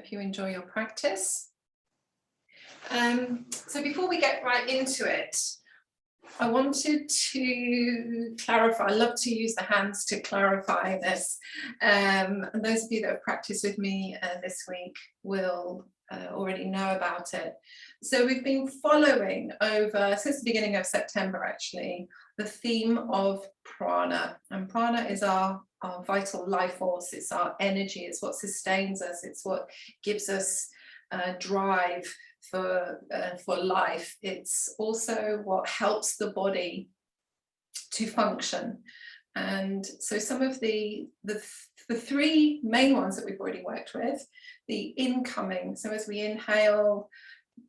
Hope you enjoy your practice. So before we get right into it, I wanted to clarify. I love to use the hands to clarify this. And those of you that have practiced with me this week will already know about it. So we've been following over, since the beginning of September actually, the theme of prana. And prana is our vital life force. It's our energy. It's what sustains us. It's what gives us drive for life. It's also what helps the body to function. And so some of the three main ones that we've already worked with, the incoming, so as we inhale,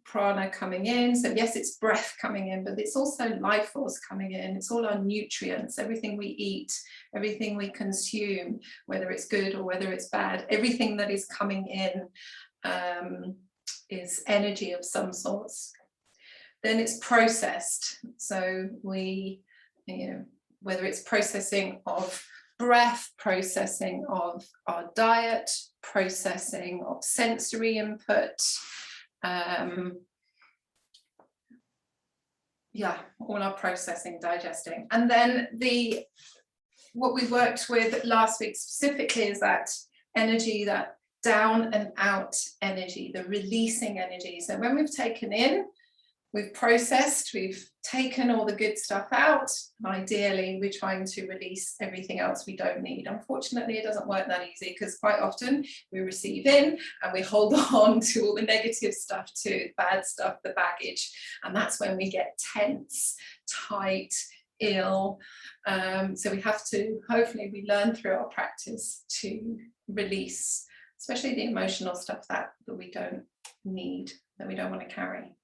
prana coming in, so yes, it's breath coming in, but it's also life force coming in. It's all our nutrients, everything we eat, everything we consume, whether it's good or whether it's bad, everything that is coming in is energy of some sorts. Then it's processed, so we, whether it's processing of breath, processing of our diet, processing of sensory input, all our processing, digesting. And then what we worked with last week specifically is that energy, that down and out energy, the releasing energy. So when we've taken in, we've processed, we've taken all the good stuff out, and ideally we're trying to release everything else we don't need. Unfortunately, it doesn't work that easy because quite often we receive in and we hold on to all the negative stuff too, bad stuff, the baggage, and that's when we get tense, tight, ill. So we have to, hopefully we learn through our practice to release, especially the emotional stuff that we don't need, that we don't want to carry.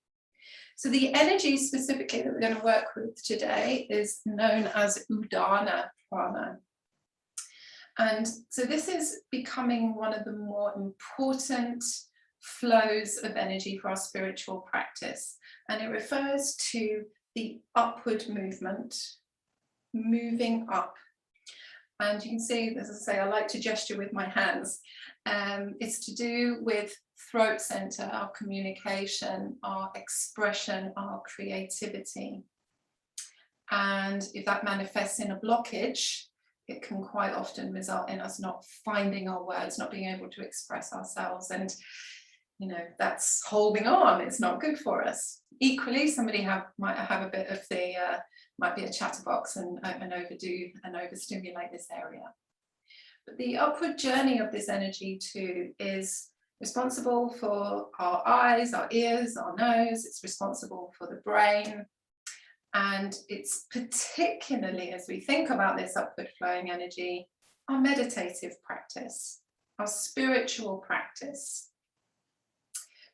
So the energy specifically that we're going to work with today is known as Udana Prana. And so this is becoming one of the more important flows of energy for our spiritual practice. And it refers to the upward movement, moving up. And you can see, as I say, I like to gesture with my hands. It's to do with throat center, our communication, our expression, our creativity. And if that manifests in a blockage, it can quite often result in us not finding our words, not being able to express ourselves. And, that's holding on. It's not good for us. Equally, somebody might have a bit of might be a chatterbox and overdo and overstimulate this area. But the upward journey of this energy too is responsible for our eyes, our ears, our nose. It's responsible for the brain. And it's particularly, as we think about this upward flowing energy, our meditative practice, our spiritual practice.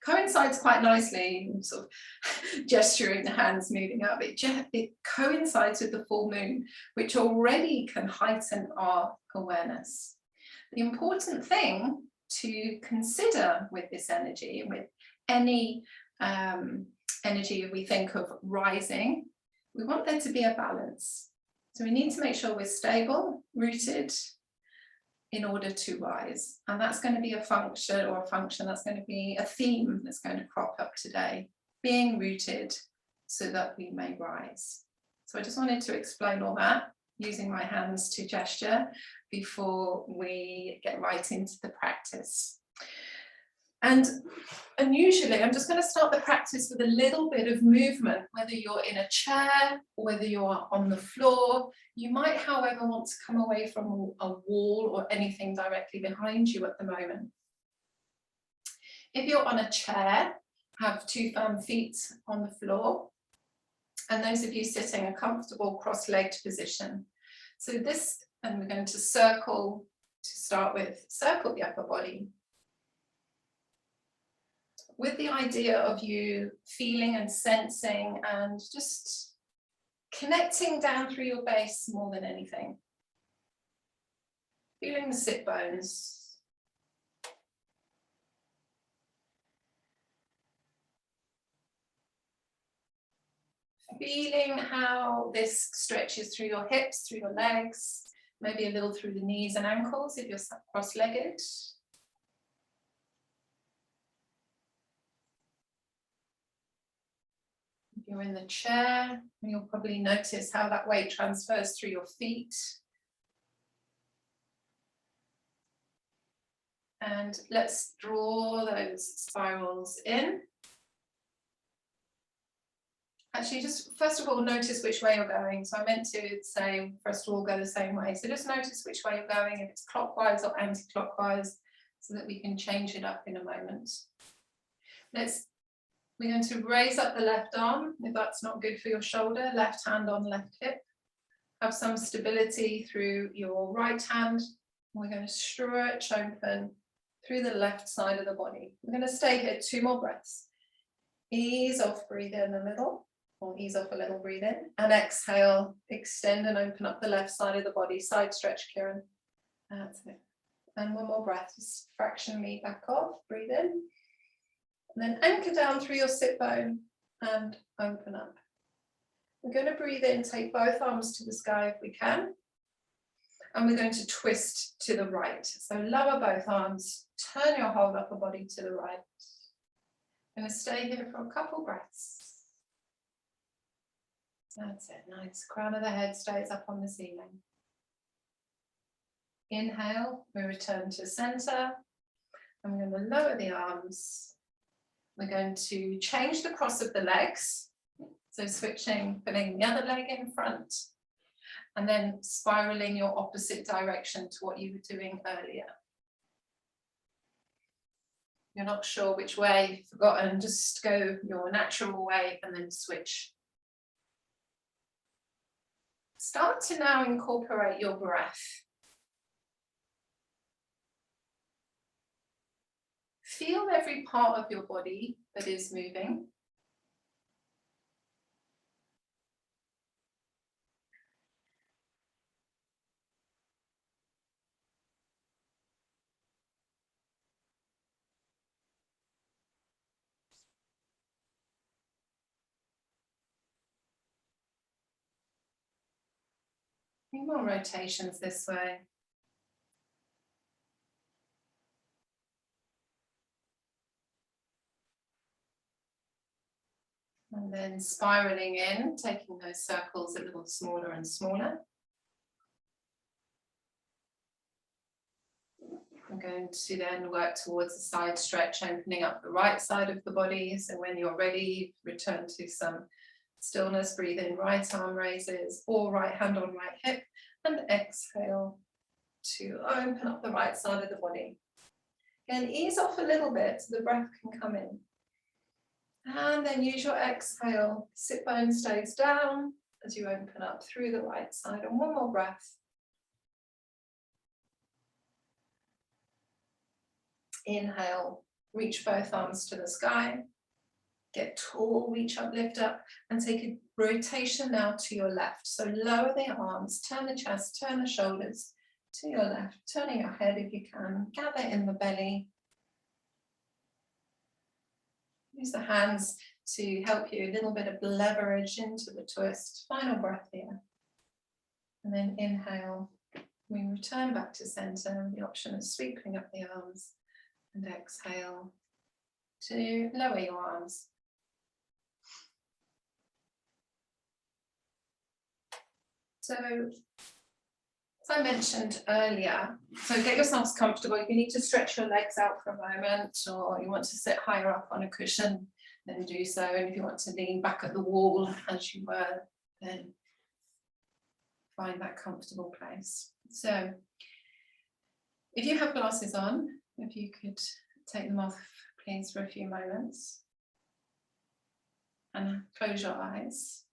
Coincides quite nicely, sort of gesturing the hands moving up. It coincides with the full moon, which already can heighten our awareness. The important thing to consider with this energy, and with any energy we think of rising, we want there to be a balance. So we need to make sure we're stable, rooted, in order to rise. And that's going to be a function, that's going to be a theme that's going to crop up today, being rooted so that we may rise. So I just wanted to explain all that using my hands to gesture before we get right into the practice. And unusually, I'm just going to start the practice with a little bit of movement, whether you're in a chair or whether you are on the floor. You might, however, want to come away from a wall or anything directly behind you at the moment. If you're on a chair, have 2 firm feet on the floor. And those of you sitting, a comfortable cross-legged position. So this, and we're going to circle, to start with, circle the upper body, with the idea of you feeling and sensing and just connecting down through your base more than anything. Feeling the sit bones. Feeling how this stretches through your hips, through your legs, maybe a little through the knees and ankles if you're cross-legged. You're in the chair, and you'll probably notice how that weight transfers through your feet. And let's draw those spirals in. Actually, just first of all, notice which way you're going. So I meant to say, first of all, go the same way. So just notice which way you're going, if it's clockwise or anti-clockwise, so that we can change it up in a moment. We're going to raise up the left arm, if that's not good for your shoulder, left hand on left hip. Have some stability through your right hand. We're going to stretch open through the left side of the body. We're going to stay here 2 more breaths. Ease off, breathe in a little, or ease off a little, breathe in, and exhale, extend and open up the left side of the body, side stretch, Kieran. That's it. And 1 more breath, just fractionally back off, breathe in. And then anchor down through your sit bone and open up. We're going to breathe in, take both arms to the sky if we can. And we're going to twist to the right. So lower both arms, turn your whole upper body to the right. I'm going to stay here for a couple breaths. That's it, nice. Crown of the head stays up on the ceiling. Inhale, we return to center. I'm going to lower the arms. We're going to change the cross of the legs. So switching, putting the other leg in front, and then spiraling your opposite direction to what you were doing earlier. You're not sure which way, you've forgotten, just go your natural way and then switch. Start to now incorporate your breath. Feel every part of your body that is moving. Few more rotations this way. And then spiraling in, taking those circles a little smaller and smaller. I'm going to then work towards the side stretch, opening up the right side of the body. So when you're ready, return to some stillness, breathe in, right arm raises or right hand on right hip, and exhale to open up the right side of the body. Again, ease off a little bit so the breath can come in. And then use your exhale, sit bone stays down as you open up through the right side. And 1 more breath. Inhale, reach both arms to the sky. Get tall, reach up, lift up, and take a rotation now to your left. So lower the arms, turn the chest, turn the shoulders to your left, turning your head if you can, gather in the belly. Use the hands to help you, a little bit of leverage into the twist. Final breath here. And then inhale, we return back to center, the option of sweeping up the arms, and exhale to lower your arms. So, as I mentioned earlier, so get yourselves comfortable. If you need to stretch your legs out for a moment, or you want to sit higher up on a cushion, then do so. And if you want to lean back at the wall as you were, then find that comfortable place. So, if you have glasses on, if you could take them off, please, for a few moments. And close your eyes.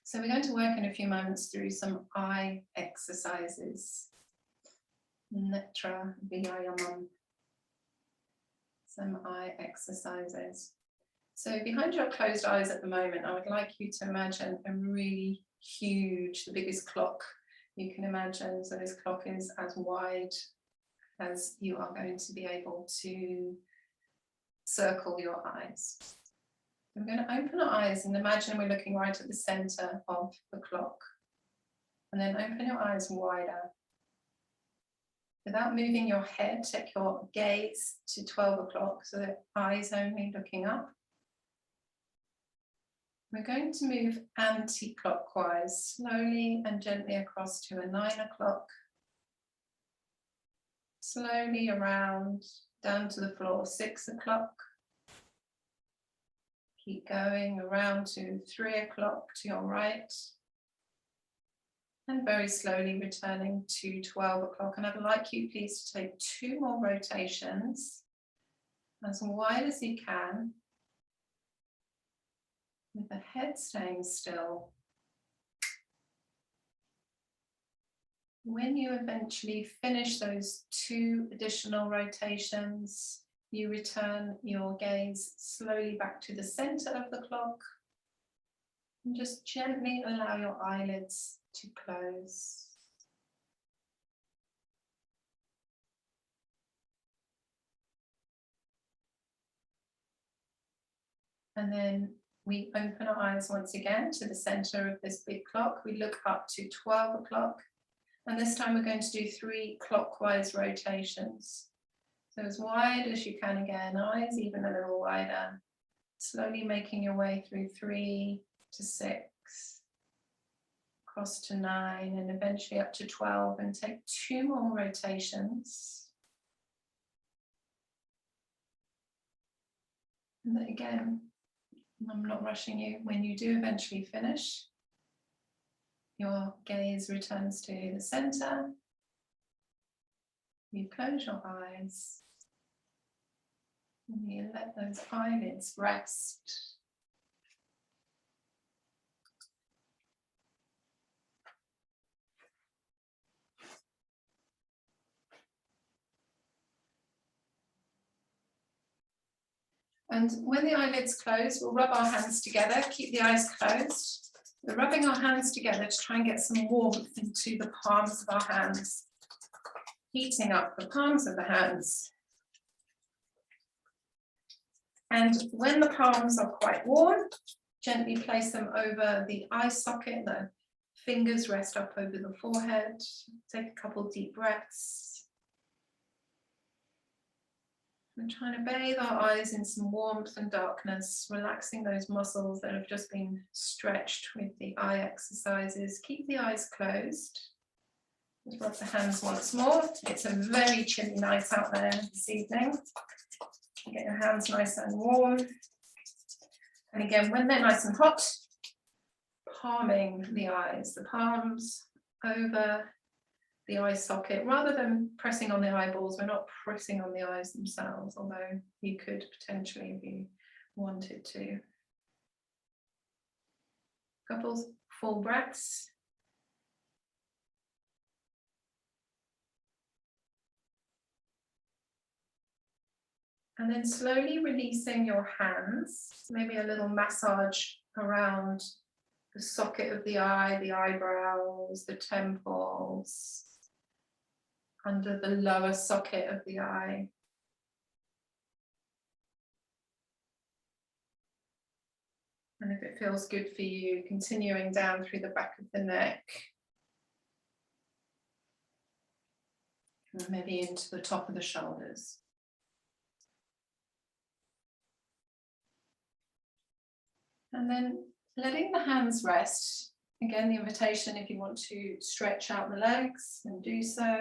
So we're going to work in a few moments through some eye exercises. Nidra, Pranayama. Some eye exercises. So behind your closed eyes at the moment, I would like you to imagine a really huge, the biggest clock you can imagine. So this clock is as wide as you are going to be able to circle your eyes. We're going to open our eyes and imagine we're looking right at the center of the clock. And then open your eyes wider. Without moving your head, take your gaze to 12 o'clock, so that eyes only looking up. We're going to move anti-clockwise, slowly and gently across to a 9 o'clock. Slowly around, down to the floor, 6 o'clock. Keep going around to 3 o'clock to your right. And very slowly returning to 12 o'clock. And I'd like you please to take 2 more rotations, as wide as you can, with the head staying still. When you eventually finish those 2 additional rotations, you return your gaze slowly back to the center of the clock and just gently allow your eyelids to close. And then we open our eyes once again to the center of this big clock. We look up to 12 o'clock. And this time we're going to do 3 clockwise rotations. So as wide as you can again, eyes even a little wider. Slowly making your way through 3 to 6, across to 9, and eventually up to 12. And take 2 more rotations. And then again, I'm not rushing you. When you do eventually finish, your gaze returns to the center. You close your eyes. And you let those eyelids rest. And when the eyelids close, we'll rub our hands together, keep the eyes closed. We're rubbing our hands together to try and get some warmth into the palms of our hands, heating up the palms of the hands. And when the palms are quite warm, gently place them over the eye socket. The fingers rest up over the forehead. Take a couple deep breaths. We're trying to bathe our eyes in some warmth and darkness, relaxing those muscles that have just been stretched with the eye exercises. Keep the eyes closed. Let's rub the hands once more. It's a very chilly night out there this evening. Get your hands nice and warm. And again, when they're nice and hot, palming the eyes, the palms over the eye socket, rather than pressing on the eyeballs. We're not pressing on the eyes themselves, although you could potentially if you wanted to. Couple full breaths. And then slowly releasing your hands, maybe a little massage around the socket of the eye, the eyebrows, the temples, under the lower socket of the eye. And if it feels good for you, continuing down through the back of the neck. And maybe into the top of the shoulders. And then letting the hands rest. Again, the invitation, if you want to stretch out the legs, then do so.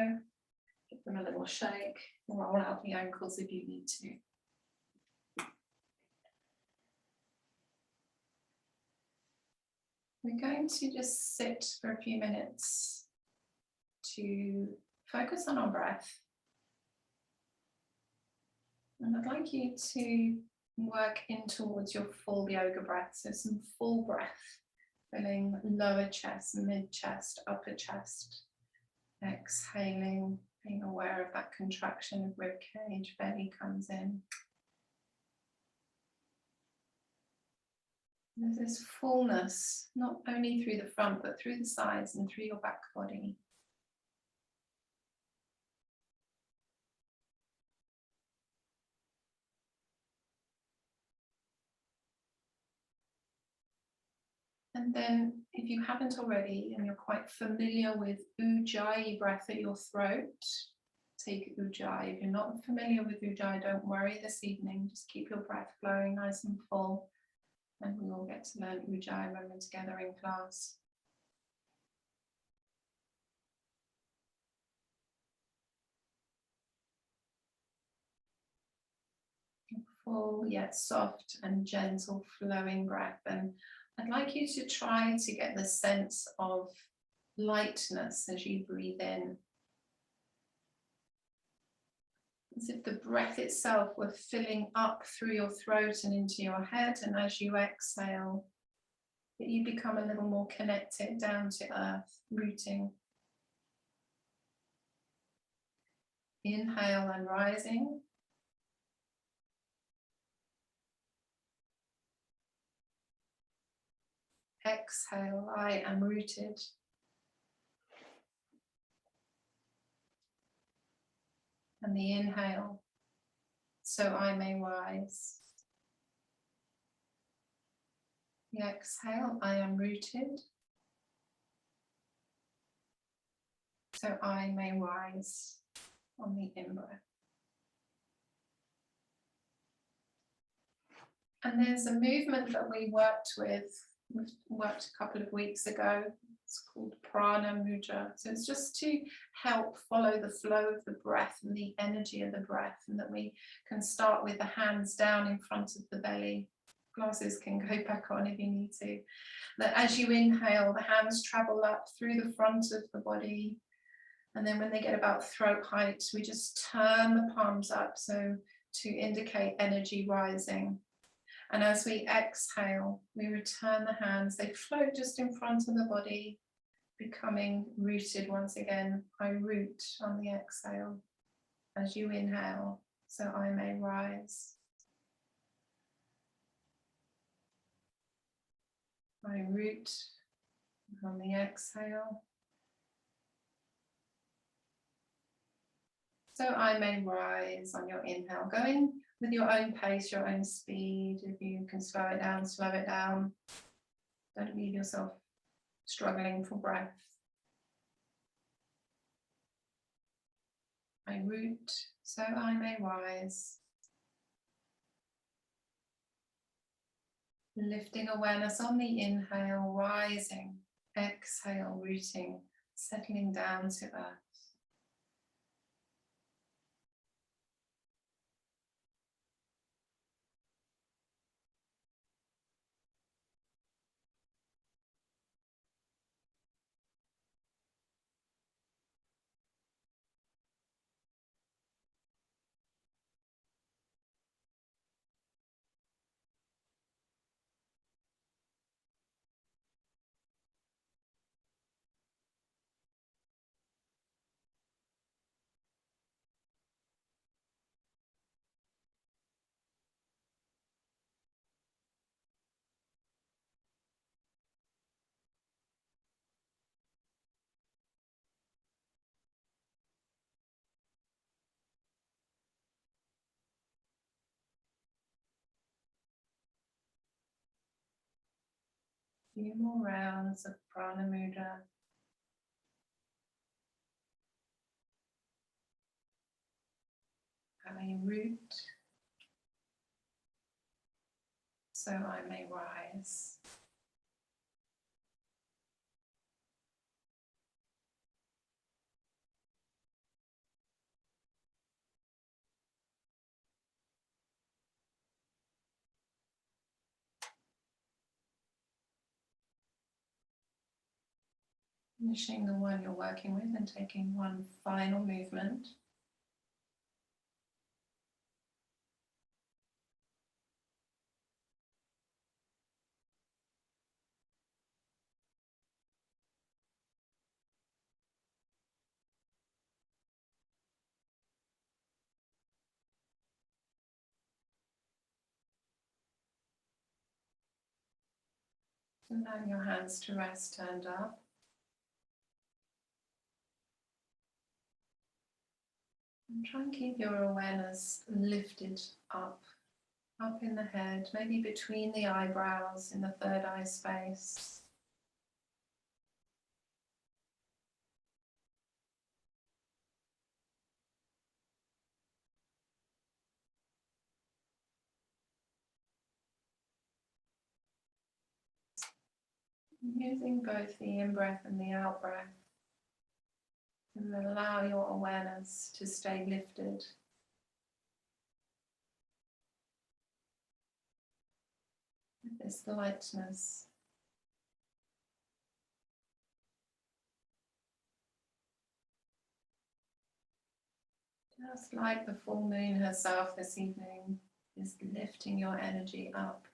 Give them a little shake, roll out the ankles if you need to. We're going to just sit for a few minutes to focus on our breath. And I'd like you to work in towards your full yoga breath. So some full breath, filling lower chest, mid chest, upper chest. Exhaling, being aware of that contraction of rib cage, belly comes in. There's this fullness, not only through the front, but through the sides and through your back body. And then if you haven't already and you're quite familiar with ujjayi breath at your throat, take ujjayi. If you're not familiar with ujjayi, don't worry this evening. Just keep your breath flowing nice and full. And we all get to learn ujjayi when we're together in class. Full yet soft and gentle flowing breath. And I'd like you to try to get the sense of lightness as you breathe in. As if the breath itself were filling up through your throat and into your head, and as you exhale, that you become a little more connected down to earth, rooting. Inhale and rising. Exhale, I am rooted. And the inhale, so I may rise. The exhale, I am rooted, so I may rise on the in-breath. And there's a movement that we worked a couple of weeks ago. It's called Prana Vayus. So it's just to help follow the flow of the breath and the energy of the breath, and that we can start with the hands down in front of the belly. Glasses can go back on if you need to. That as you inhale, the hands travel up through the front of the body. And then when they get about throat height, we just turn the palms up, so to indicate energy rising. And as we exhale, we return the hands. They float just in front of the body, becoming rooted once again. I root on the exhale. As you inhale, so I may rise. I root on the exhale, so I may rise on your inhale. Going with your own pace, your own speed. If you can slow it down, slow it down. Don't leave yourself struggling for breath. I root, so I may rise. Lifting awareness on the inhale, rising. Exhale, rooting, settling down to earth. Few more rounds of Prana Mudra. I root, so I may rise. Finishing the one you're working with and taking one final movement. Allowing your hands to rest turned up. And try and keep your awareness lifted up in the head, maybe between the eyebrows in the third eye space. Using both the in-breath and the out-breath. And allow your awareness to stay lifted. With this lightness. Just like the full moon herself this evening is lifting your energy up.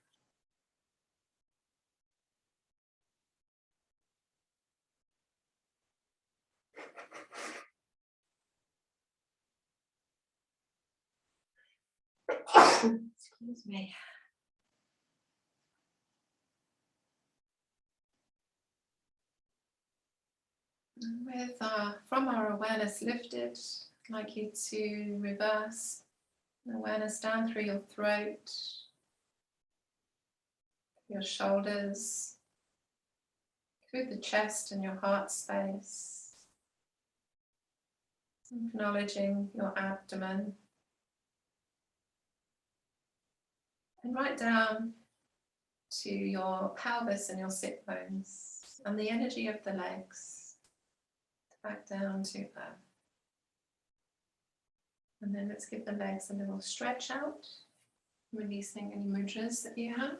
Excuse me. With from our awareness lifted, I'd like you to reverse awareness down through your throat, your shoulders, through the chest and your heart space, acknowledging your abdomen, and right down to your pelvis and your sit bones and the energy of the legs. Back down to earth. And then let's give the legs a little stretch out, releasing any mudras that you have.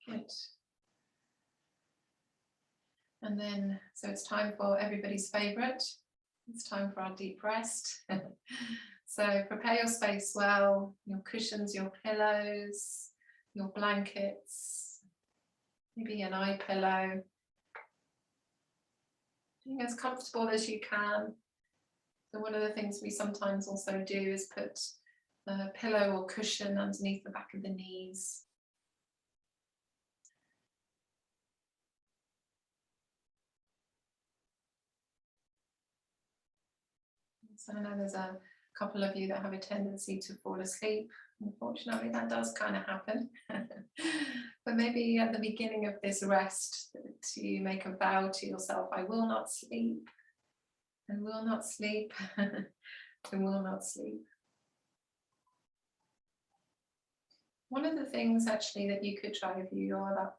Good. And then, so it's time for everybody's favorite. It's time for our deep rest. So prepare your space well, your cushions, your pillows, your blankets, maybe an eye pillow. Being as comfortable as you can. So one of the things we sometimes also do is put a pillow or cushion underneath the back of the knees. So I know there's a couple of you that have a tendency to fall asleep. Unfortunately, that does kind of happen. But maybe at the beginning of this rest, to make a vow to yourself, I will not sleep, and will not sleep, and will not sleep. One of the things actually that you could try if you are that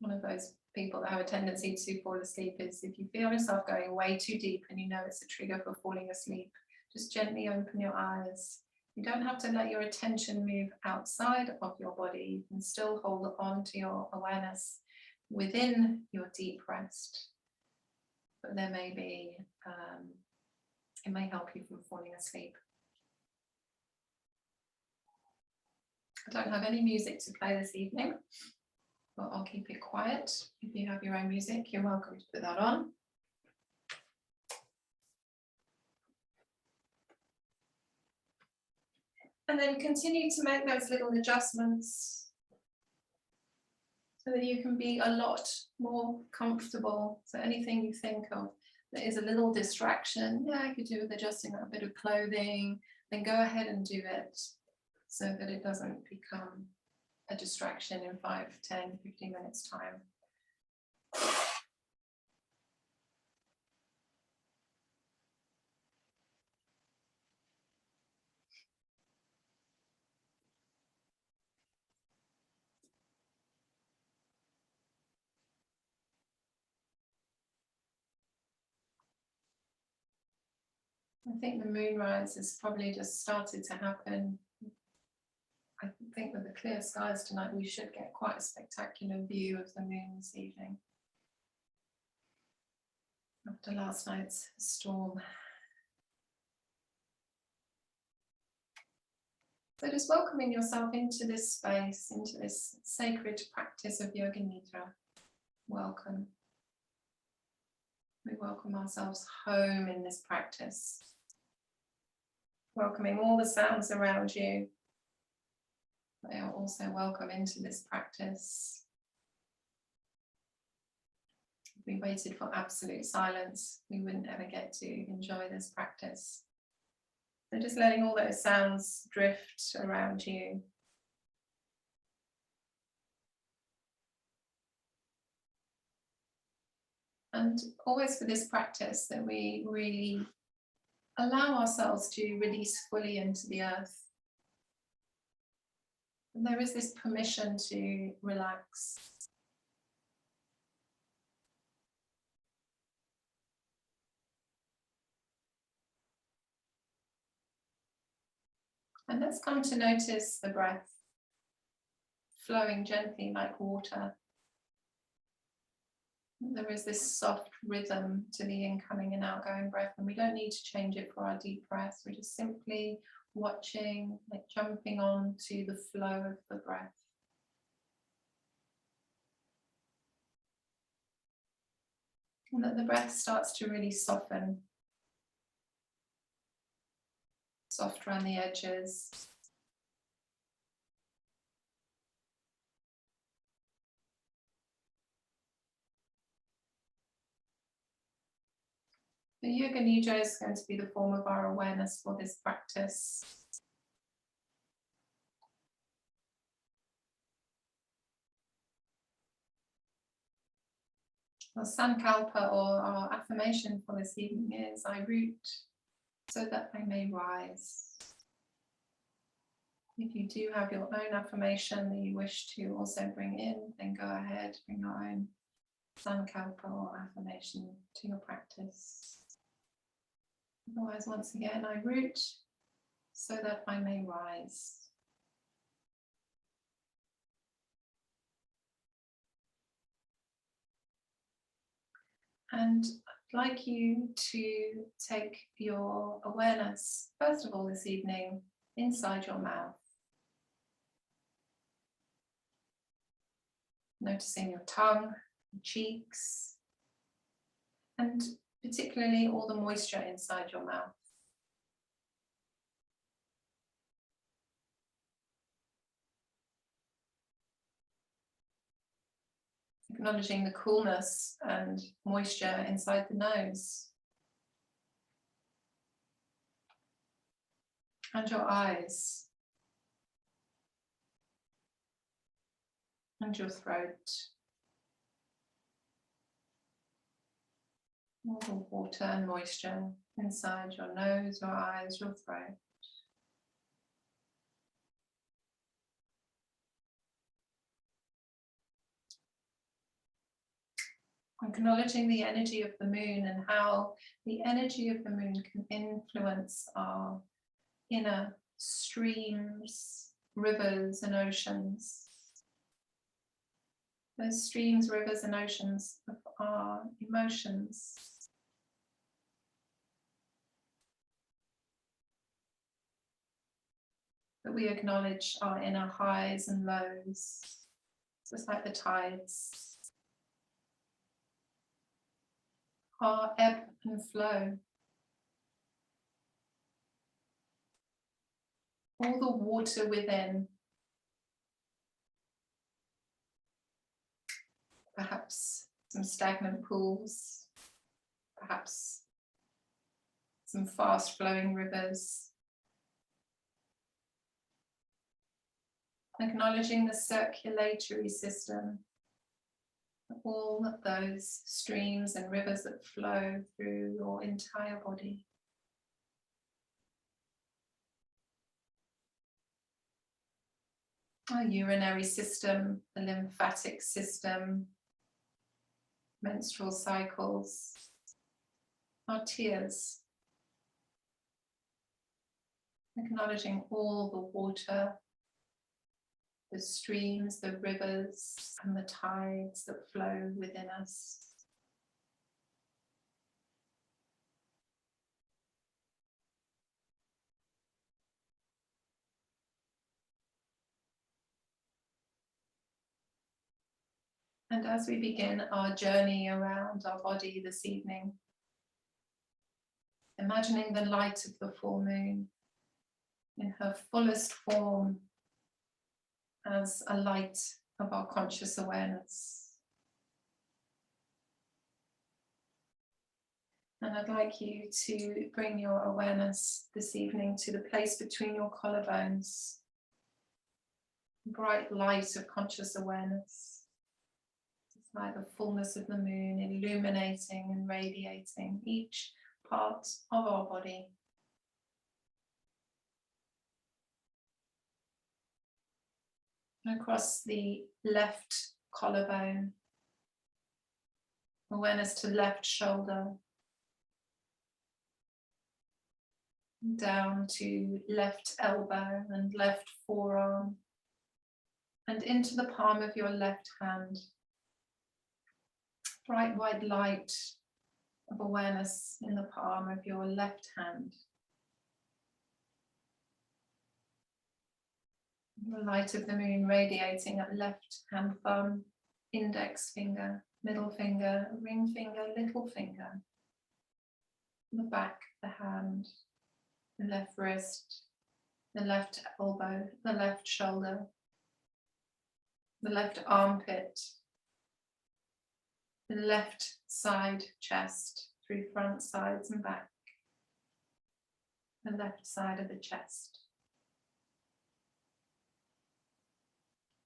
one of those people that have a tendency to fall asleep is if you feel yourself going way too deep and you know it's a trigger for falling asleep, just gently open your eyes. You don't have to let your attention move outside of your body. You can still hold on to your awareness within your deep rest. But there may be, it may help you from falling asleep. I don't have any music to play this evening, but I'll keep it quiet. If you have your own music, you're welcome to put that on. And then continue to make those little adjustments so that you can be a lot more comfortable. So anything you think of that is a little distraction, yeah, I could do with adjusting that bit of clothing, then go ahead and do it so that it doesn't become a distraction in 5, 10, 15 minutes time. I think the moonrise has probably just started to happen. I think with the clear skies tonight, we should get quite a spectacular view of the moon this evening. After last night's storm. So just welcoming yourself into this space, into this sacred practice of Yoga Nidra. Welcome. We welcome ourselves home in this practice. Welcoming all the sounds around you. They are also welcome into this practice. If we waited for absolute silence, we wouldn't ever get to enjoy this practice. So just letting all those sounds drift around you. And always for this practice that we really allow ourselves to release fully into the earth. And there is this permission to relax. And let's come to notice the breath flowing gently like water. There is this soft rhythm to the incoming and outgoing breath, and we don't need to change it for our deep breaths. We're just simply watching, like jumping on to the flow of the breath. And that the breath starts to really soften. Soft around the edges. The Yoga Nidra is going to be the form of our awareness for this practice. Our sankalpa, or our affirmation for this evening, is I root so that I may rise. If you do have your own affirmation that you wish to also bring in, then go ahead, bring your own sankalpa or affirmation to your practice. Otherwise, once again, I root so that I may rise. And I'd like you to take your awareness, first of all this evening, inside your mouth. Noticing your tongue, your cheeks, and particularly all the moisture inside your mouth. Acknowledging the coolness and moisture inside the nose. And your eyes. And your throat. All the water and moisture inside your nose, your eyes, your throat. Acknowledging the energy of the moon and how the energy of the moon can influence our inner streams, rivers and oceans. Those streams, rivers and oceans of our emotions. That we acknowledge our inner highs and lows, just like the tides. Our ebb and flow. All the water within. Perhaps some stagnant pools. Perhaps some fast flowing rivers. Acknowledging the circulatory system. All of those streams and rivers that flow through your entire body. Our urinary system, the lymphatic system, menstrual cycles, our tears. Acknowledging all the water, the streams, the rivers, and the tides that flow within us. And as we begin our journey around our body this evening, imagining the light of the full moon in her fullest form as a light of our conscious awareness. And I'd like you to bring your awareness this evening to the place between your collarbones, bright light of conscious awareness. It's like the fullness of the moon illuminating and radiating each part of our body. And across the left collarbone, awareness to left shoulder, down to left elbow and left forearm, and into the palm of your left hand. Bright white light of awareness in the palm of your left hand. The light of the moon radiating at left hand thumb, index finger, middle finger, ring finger, little finger. The back of the hand, the left wrist, the left elbow, the left shoulder, the left armpit, the left side chest through front, sides and back, the left side of the chest,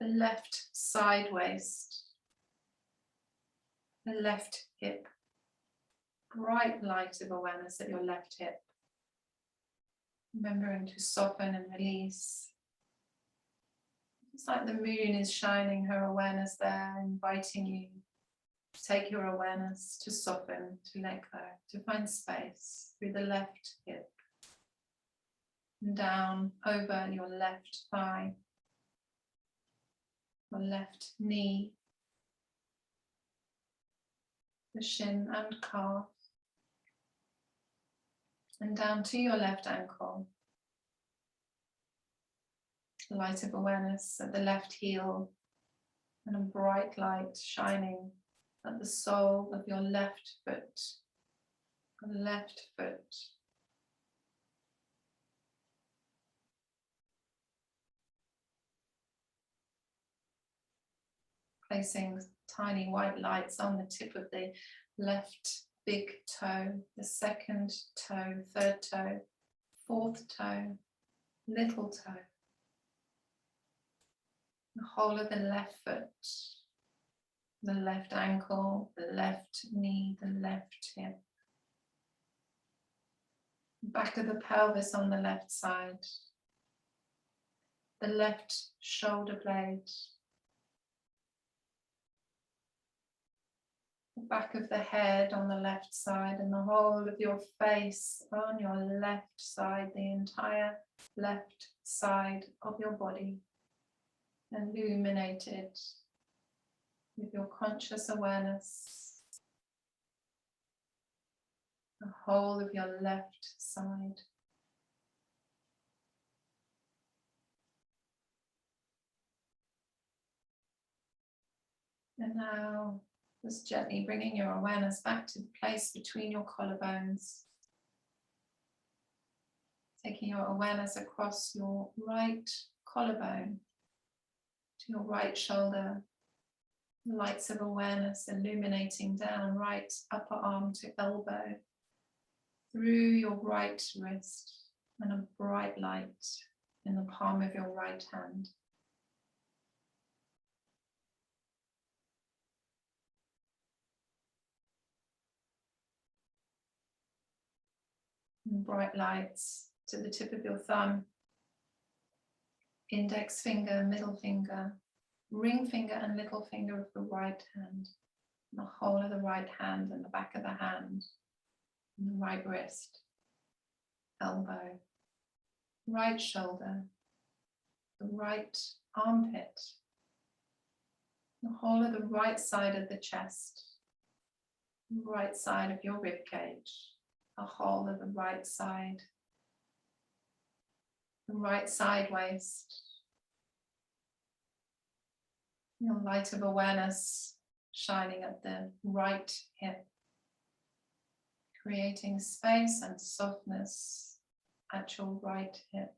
the left side waist, the left hip, bright light of awareness at your left hip, remembering to soften and release. It's like the moon is shining her awareness there, inviting you to take your awareness, to soften, to let go, to find space through the left hip, and down over your left thigh, your left knee, the shin and calf, and down to your left ankle. Light of awareness at the left heel, and a bright light shining at the sole of your left foot, Placing tiny white lights on the tip of the left big toe, the second toe, third toe, fourth toe, little toe, the whole of the left foot, the left ankle, the left knee, the left hip, back of the pelvis on the left side, the left shoulder blade, the back of the head on the left side, and the whole of your face on your left side, the entire left side of your body, illuminated with your conscious awareness, the whole of your left side. And now, just gently bringing your awareness back to the place between your collarbones. Taking your awareness across your right collarbone to your right shoulder. Lights of awareness illuminating down right upper arm to elbow, through your right wrist, and a bright light in the palm of your right hand. And bright lights to the tip of your thumb, index finger, middle finger, ring finger and little finger of the right hand, and the whole of the right hand and the back of the hand, and the right wrist, elbow, right shoulder, the right armpit, the whole of the right side of the chest, right side of your rib cage, the whole of the right side waist, your light of awareness shining at the right hip, creating space and softness at your right hip,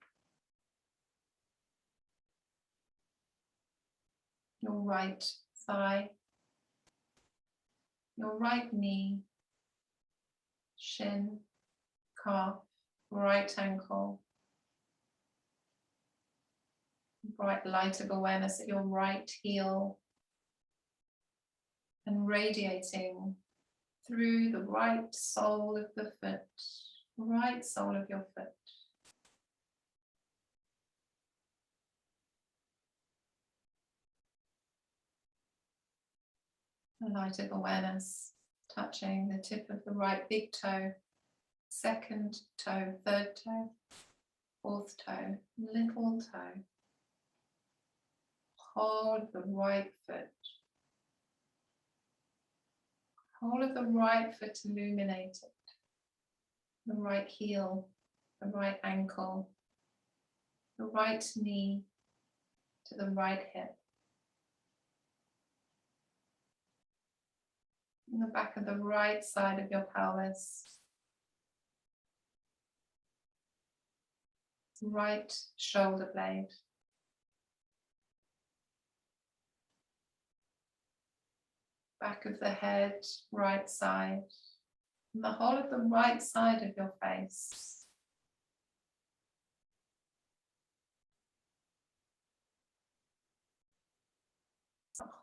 your right thigh, your right knee, shin, calf, right ankle, bright light of awareness at your right heel, and radiating through the right sole of the foot, right sole of your foot. A light of awareness touching the tip of the right big toe, second toe, third toe, fourth toe, little toe. Hold the right foot. Whole of the right foot illuminated. The right heel, the right ankle, the right knee to the right hip. In the back of the right side of your pelvis. Right shoulder blade. Back of the head, right side. And the whole of the right side of your face.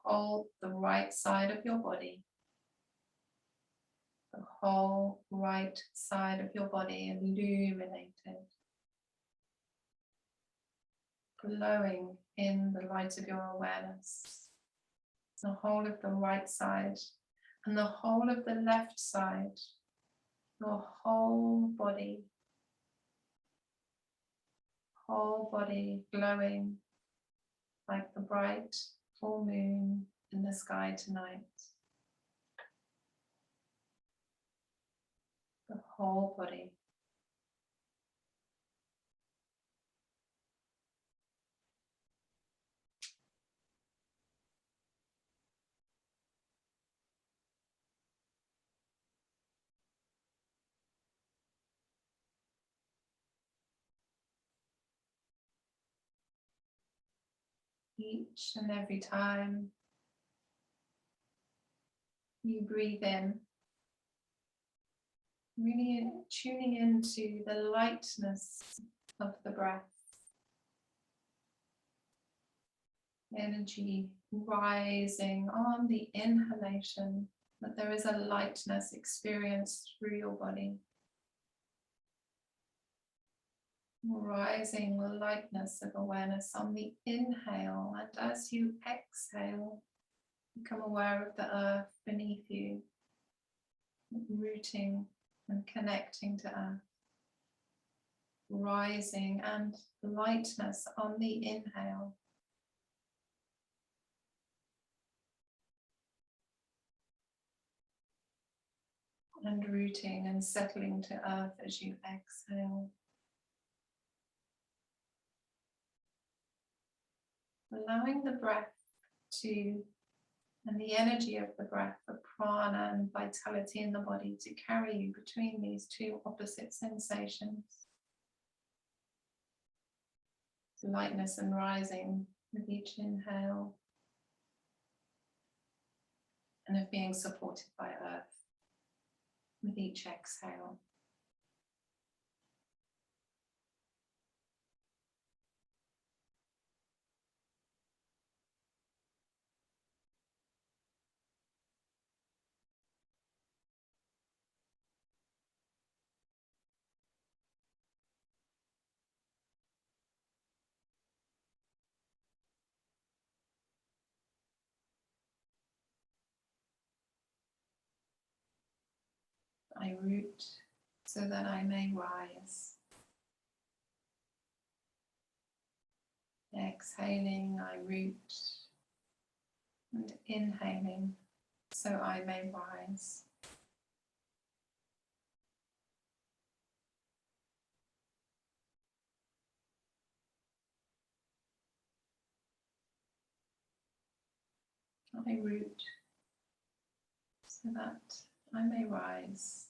Hold the right side of your body. The whole right side of your body illuminated. Glowing in the light of your awareness. The whole of the right side and the whole of the left side. Your whole body glowing like the bright full moon in the sky tonight. The whole body. Each and every time you breathe in, really tuning into the lightness of the breath. Energy rising on the inhalation, that there is a lightness experienced through your body. Rising lightness of awareness on the inhale, and as you exhale, become aware of the earth beneath you, rooting and connecting to earth. Rising and lightness on the inhale. And rooting and settling to earth as you exhale. Allowing the breath to, and the energy of the breath, the prana and vitality in the body to carry you between these two opposite sensations. Lightness and rising with each inhale, and of being supported by earth with each exhale. I root so that I may rise. Exhaling, I root, and inhaling so I may rise. I root so that I may rise.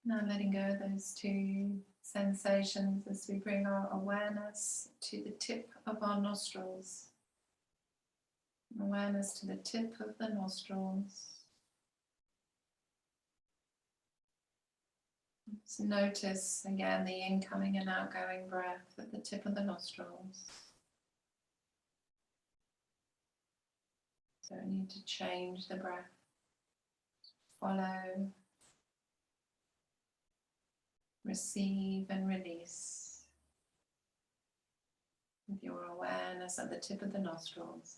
Now letting go of those two sensations as we bring our awareness to the tip of our nostrils. Awareness to the tip of the nostrils. Just notice again the incoming and outgoing breath at the tip of the nostrils. Don't need to change the breath. Follow, receive and release with your awareness at the tip of the nostrils.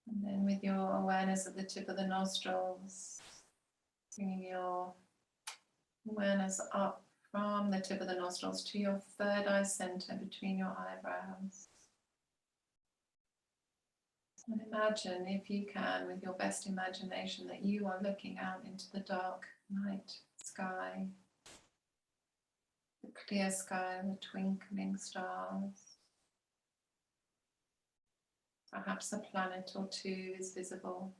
And then with your awareness at the tip of the nostrils, bringing your awareness up from the tip of the nostrils to your third eye center between your eyebrows. And imagine, if you can, with your best imagination, that you are looking out into the dark night sky, the clear sky, the twinkling stars. Perhaps a planet or two is visible.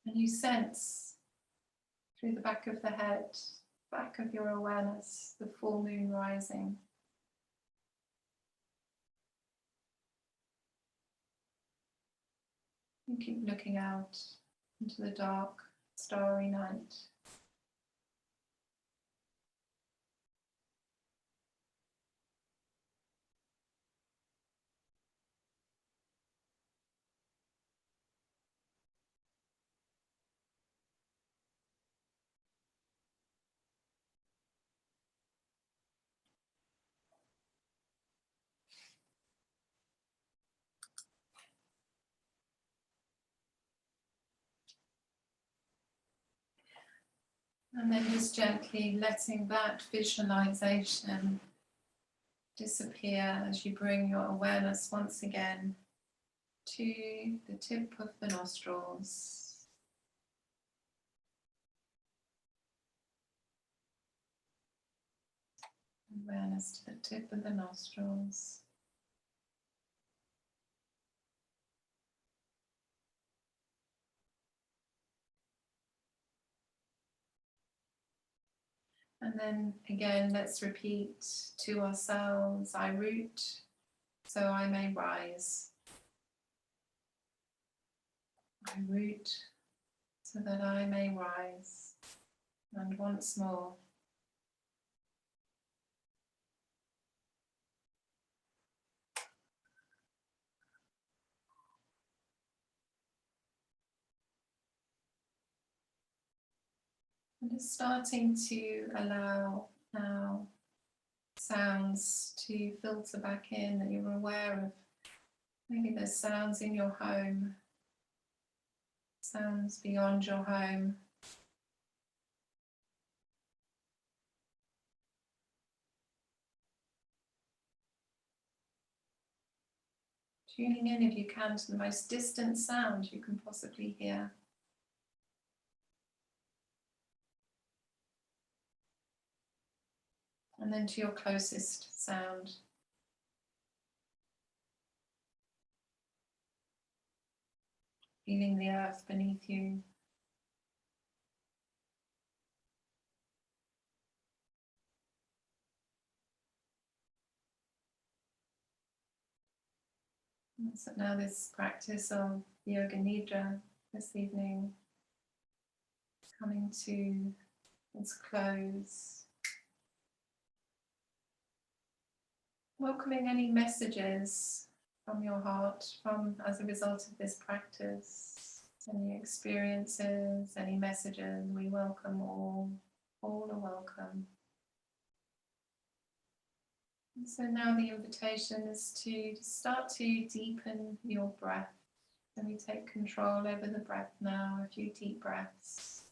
And you sense through the back of the head, back of your awareness, the full moon rising. You keep looking out into the dark, starry night. And then just gently letting that visualization disappear as you bring your awareness once again to the tip of the nostrils. Awareness to the tip of the nostrils. And then again, let's repeat to ourselves, I root so I may rise. I root so that I may rise. And once more. And just starting to allow now sounds to filter back in, that you're aware of. Maybe there's sounds in your home, sounds beyond your home. Tuning in, if you can, to the most distant sound you can possibly hear. And then to your closest sound. Feeling the earth beneath you. And so now this practice of Yoga Nidra this evening is coming to its close. Welcoming any messages from your heart, as a result of this practice, any experiences, any messages. We welcome all are welcome. And so now the invitation is to start to deepen your breath. So we take control over the breath now, a few deep breaths.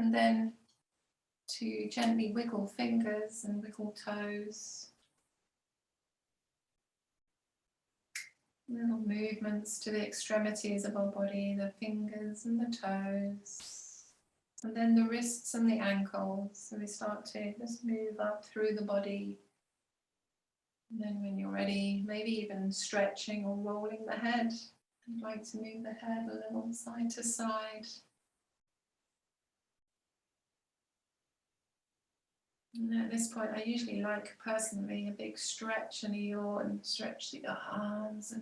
And then to gently wiggle fingers and wiggle toes. Little movements to the extremities of our body, the fingers and the toes. And then the wrists and the ankles. So we start to just move up through the body. And then when you're ready, maybe even stretching or rolling the head. I'd like to move the head a little side to side. And at this point, I usually like personally a big stretch and a yawn, stretch the arms, and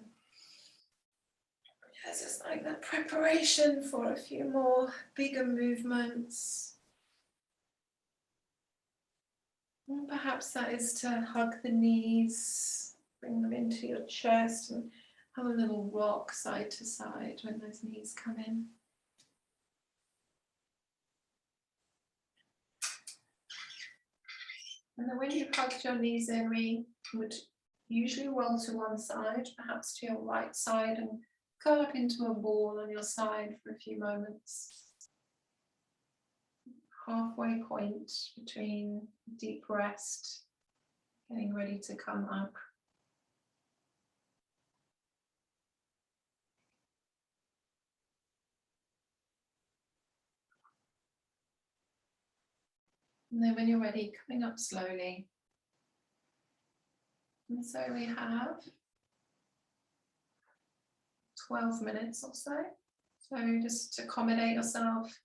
it's just like that preparation for a few more bigger movements. And perhaps that is to hug the knees, bring them into your chest, and have a little rock side to side when those knees come in. And then when you've hugged your knees in, we would usually roll to one side, perhaps to your right side, and curl up into a ball on your side for a few moments. Halfway point between deep rest, getting ready to come up. And then when you're ready, coming up slowly. And so we have 12 minutes or so. So just to accommodate yourself,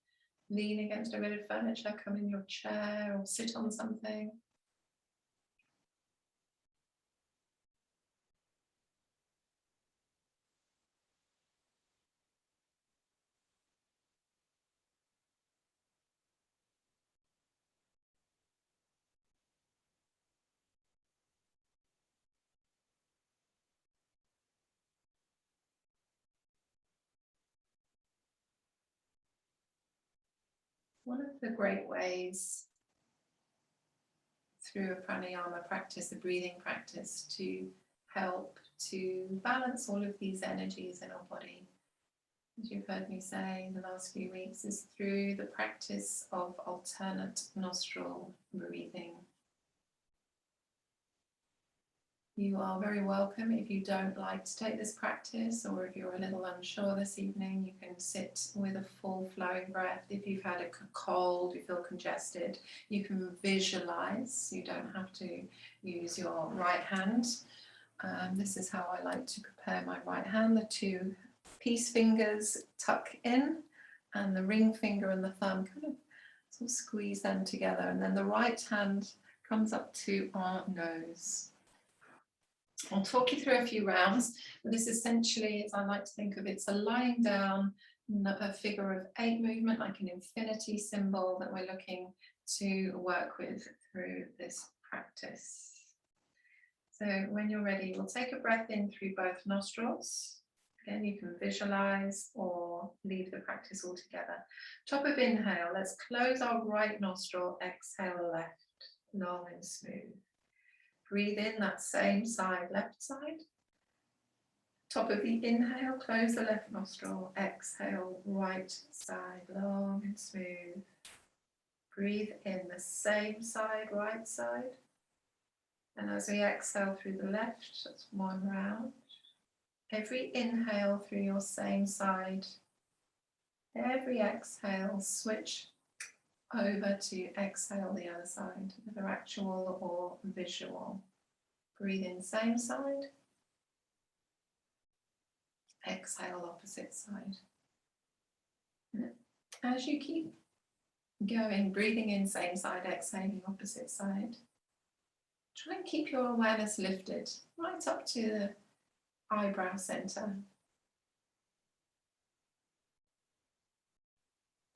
lean against a bit of furniture, come in your chair or sit on something. One of the great ways through a pranayama practice, a breathing practice, to help to balance all of these energies in our body, as you've heard me say in the last few weeks, is through the practice of alternate nostril breathing. You are very welcome. If you don't like to take this practice, or if you're a little unsure this evening, you can sit with a full flowing breath. If you've had a cold, you feel congested, you can visualize. You don't have to use your right hand. This is how I like to prepare my right hand. The two peace fingers tuck in, and the ring finger and the thumb kind of sort of squeeze them together. And then the right hand comes up to our nose. I'll talk you through a few rounds, but this essentially, as I like to think of, it's a lying down, a figure of 8 movement, like an infinity symbol that we're looking to work with through this practice. So when you're ready, we'll take a breath in through both nostrils. Again, you can visualize or leave the practice altogether. Top of inhale, let's close our right nostril, exhale left, long and smooth. Breathe in that same side, left side. Top of the inhale, close the left nostril, exhale, right side, long and smooth. Breathe in the same side, right side. And as we exhale through the left, that's one round. Every inhale through your same side. Every exhale, switch over to exhale the other side, whether actual or visual. Breathe in same side. Exhale opposite side. As you keep going, breathing in same side, exhaling opposite side, try and keep your awareness lifted right up to the eyebrow center.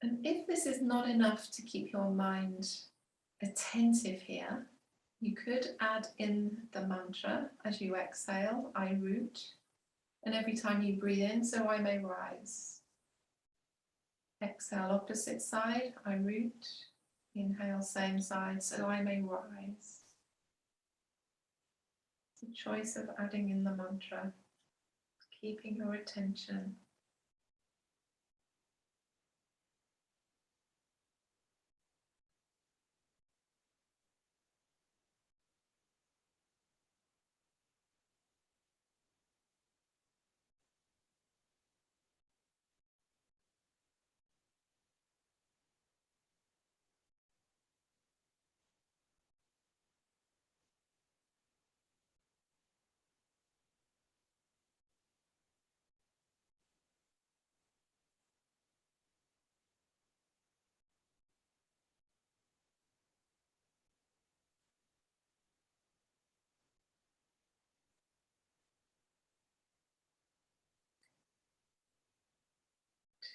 And if this is not enough to keep your mind attentive here, you could add in the mantra as you exhale, I root. And every time you breathe in, so I may rise. Exhale, opposite side, I root. Inhale, same side, so I may rise. It's a choice of adding in the mantra, keeping your attention.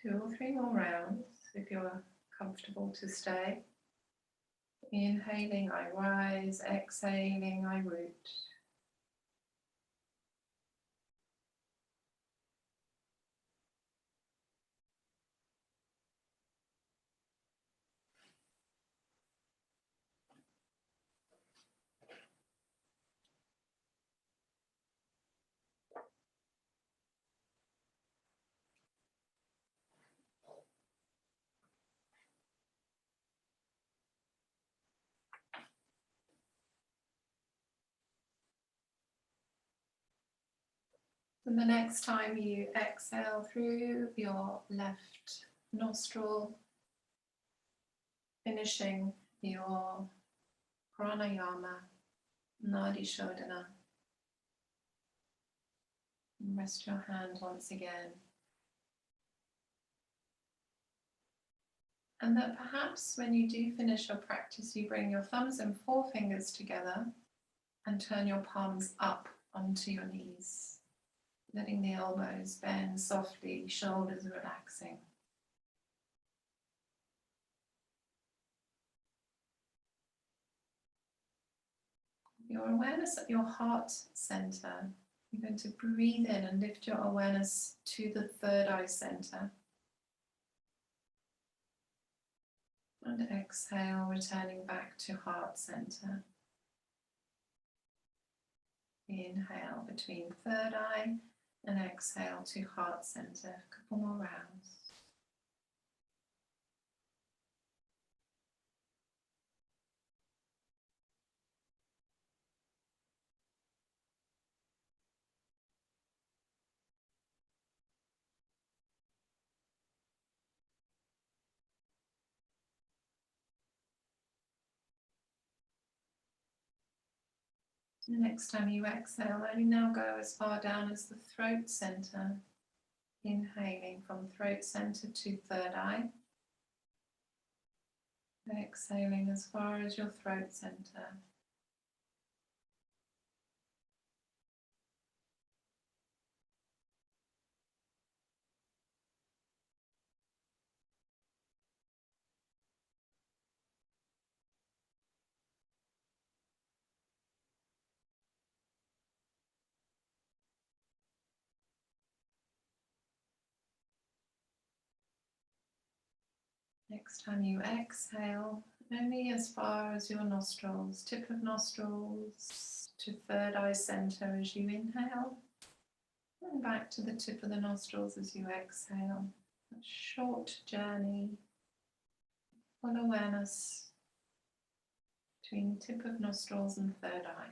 2 or 3 more rounds if you're comfortable to stay. Inhaling, I rise. Exhaling, I root. And the next time you exhale through your left nostril, finishing your pranayama, nadi shodana. Rest your hand once again. And that perhaps when you do finish your practice, you bring your thumbs and forefingers together and turn your palms up onto your knees, letting the elbows bend softly, shoulders relaxing. Your awareness at your heart center, you're going to breathe in and lift your awareness to the third eye center. And exhale, returning back to heart center. Inhale between third eye and exhale to heart center. A couple more rounds. The next time you exhale, only now go as far down as the throat center. Inhaling from throat center to third eye. Exhaling as far as your throat center. Next time you exhale, only as far as your nostrils, tip of nostrils to third eye center as you inhale, and back to the tip of the nostrils as you exhale. A short journey, full awareness between tip of nostrils and third eye.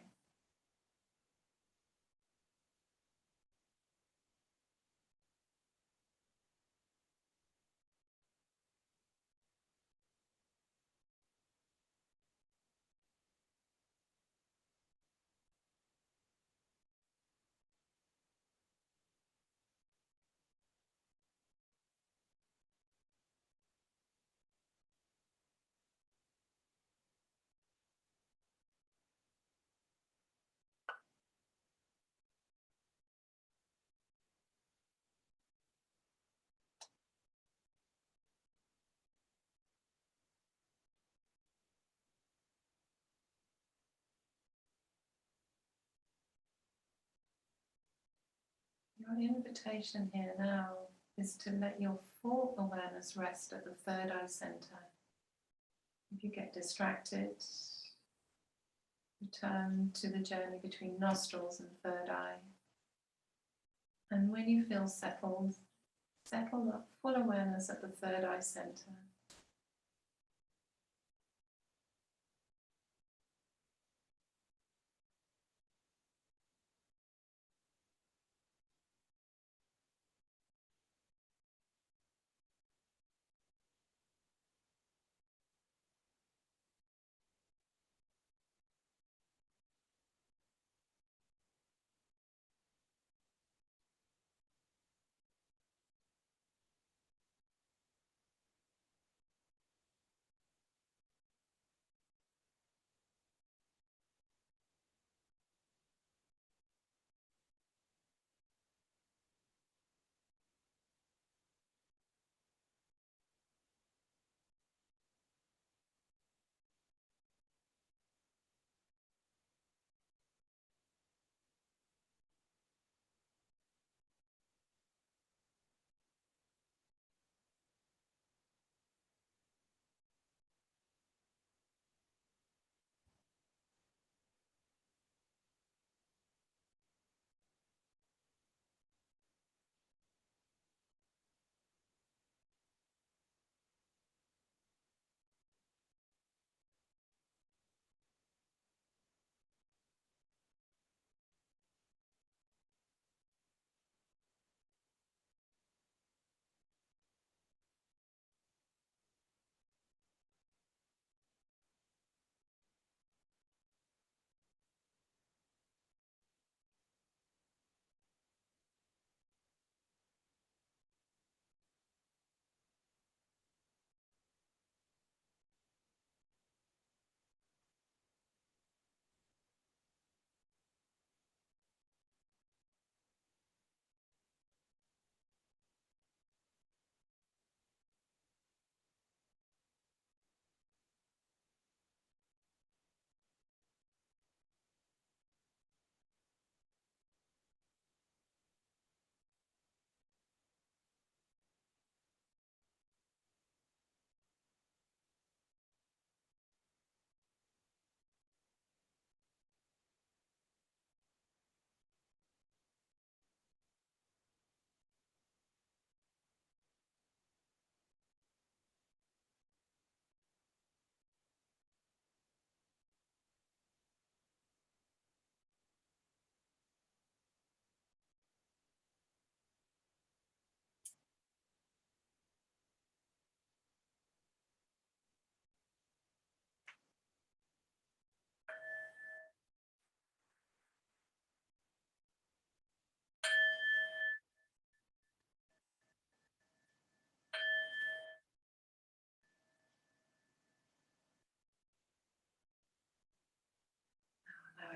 Your invitation here now is to let your full awareness rest at the third eye center. If you get distracted, return to the journey between nostrils and third eye. And when you feel settled, settle up, full awareness at the third eye center.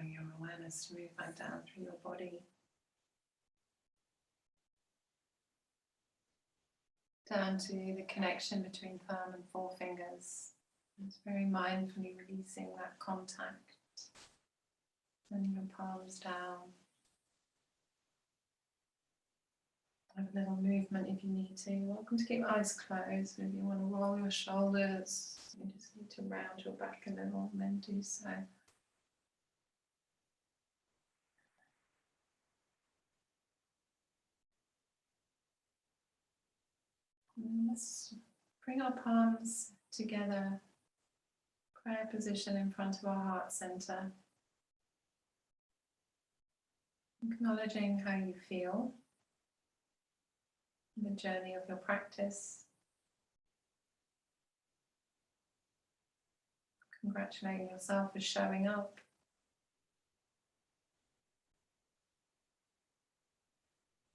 allowing your awareness to move back down through your body. Down to the connection between thumb and forefingers. It's very mindfully releasing that contact. And your palms down. Have a little movement if you need to. Welcome to keep your eyes closed. If you want to roll your shoulders, you just need to round your back a little and then do so. And let's bring our palms together. Prayer position in front of our heart center. Acknowledging how you feel. The journey of your practice. Congratulating yourself for showing up.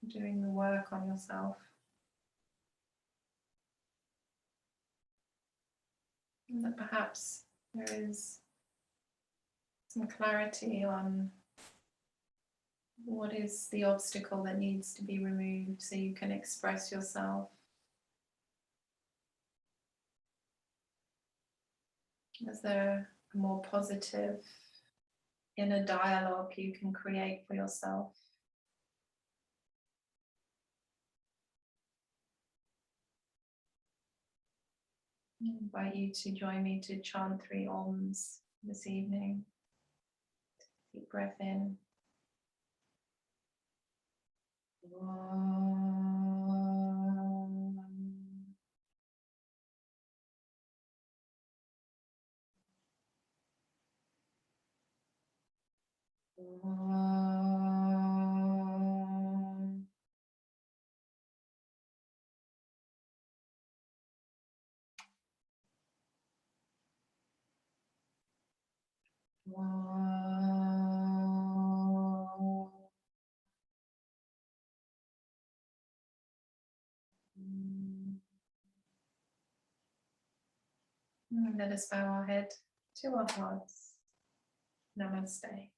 Doing the work on yourself. And that perhaps there is some clarity on what is the obstacle that needs to be removed so you can express yourself. Is there a more positive inner dialogue you can create for yourself? I invite you to join me to chant 3 Oms this evening. Deep breath in. And let us bow our head to our hearts. Namaste.